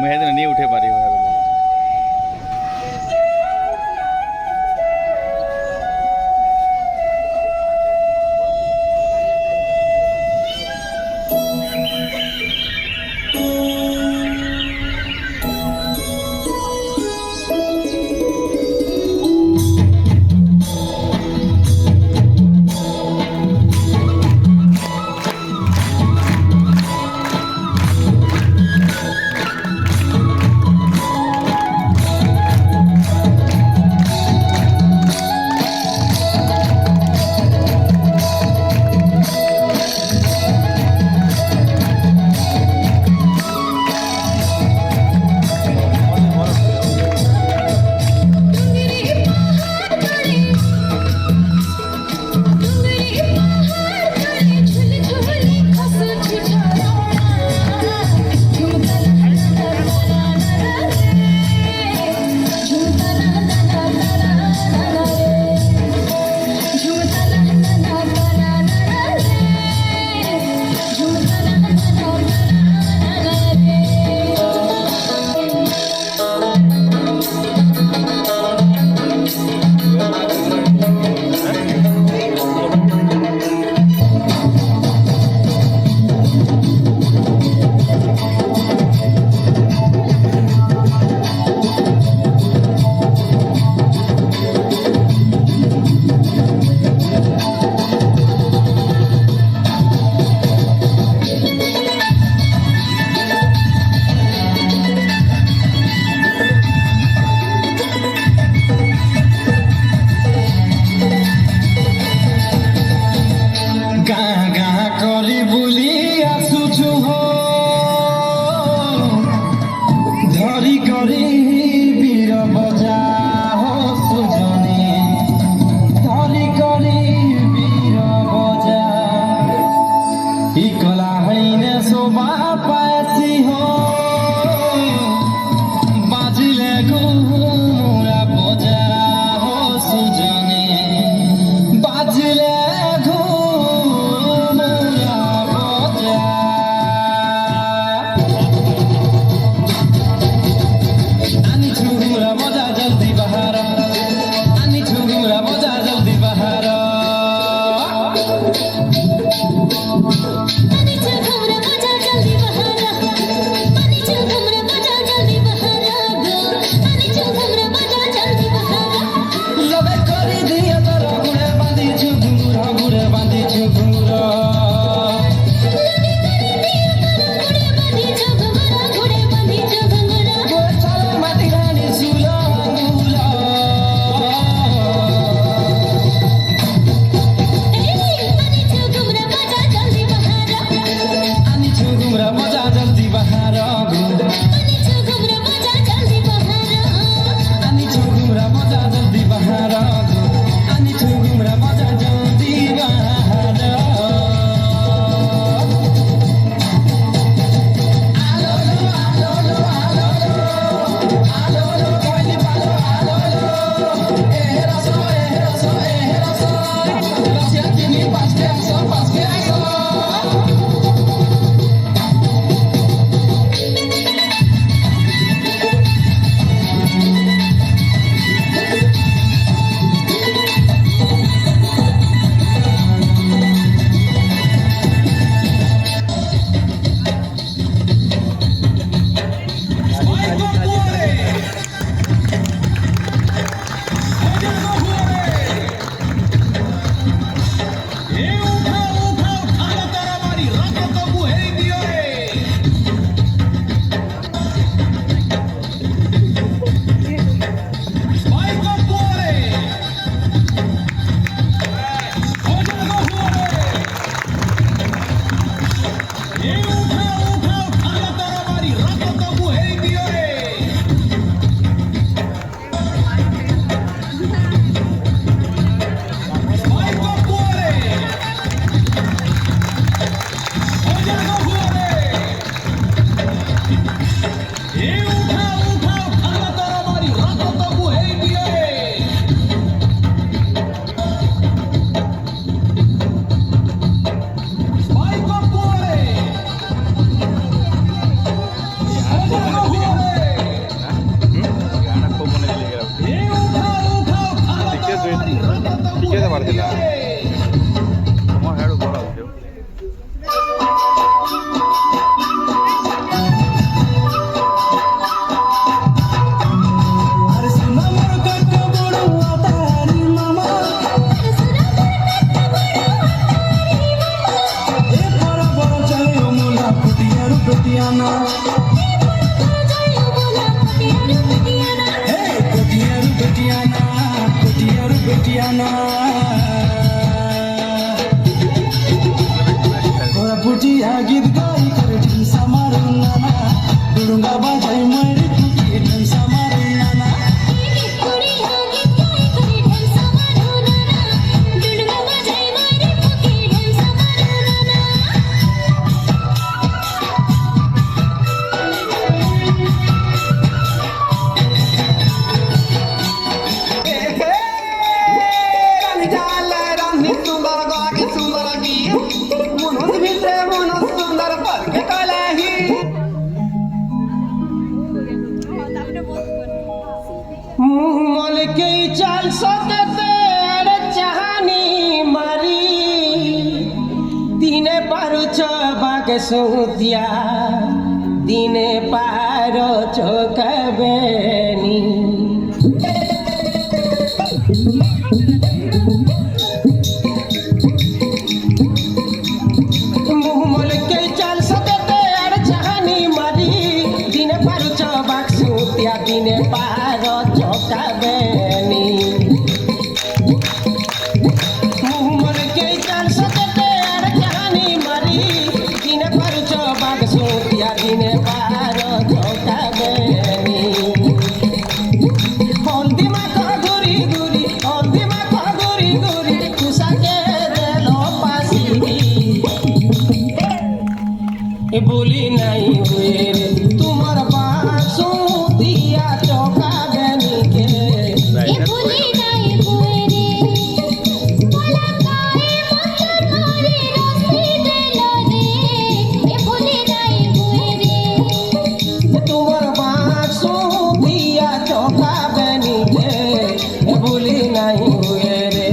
মেহেদিন নিয়ে উঠে পারি ভাবে। পটিয়ানা পটিয়ার বেটিয়ানা পটিয়ার বেটিয়ানা ওরা পটিয়া গীত গাই করে ঢিমসা মারুন নানা দুরুঙ্গা বাজাই মারি পুকি ঢিমসা মারুন নানা মলকে চাল সতেতে চাহানি মারি দিনে পারুছ বাকে সুতিয়া দিনে পারছ কবেনি মলকে চাল সতেতে চাহানি মারি দিনে পারুছ বাক সুতিয়া দিনে পারছ কবেনি মলকে চাল সতেতে চাহানি মারি দিনে পারুছ বাক সুতিয়া দিনে পারছ কবেনি হলদি মাখা ঘুরি ঘুরি হলদি মাখা ঘুরি ঘুরি তুষাকে দেল পাশি বলি নাই হুয়ে রে তোমার বাসু দিয়া চকাবেনি কে তোমার বাসু দিয়া চকাবেনি কে বলি নাই হুয়ে রে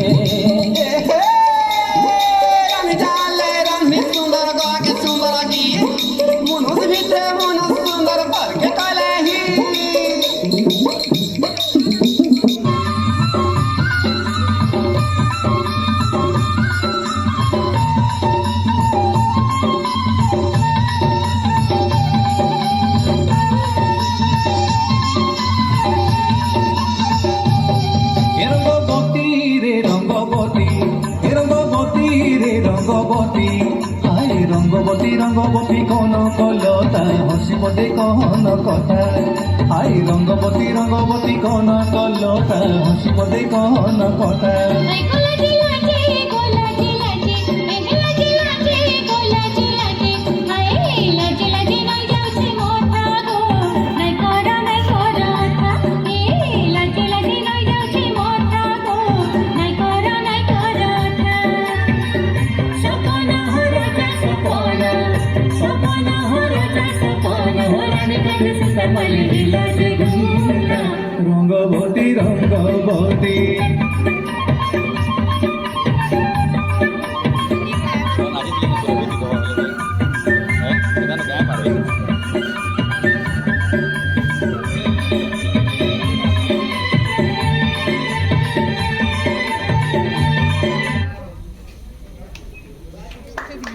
রঙ্গবতী রে রঙ্গবতী রঙ্গবতী রে রঙ্গবতী হায় রঙ্গবতী রঙ্গবতী কোন কলতা হসিব দে কহন কথা হায় রঙ্গবতী রঙ্গবতী কোন কলতা হসিব দে কহন কথা রঙ্গবতী রঙ্গবতী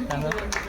Thank you.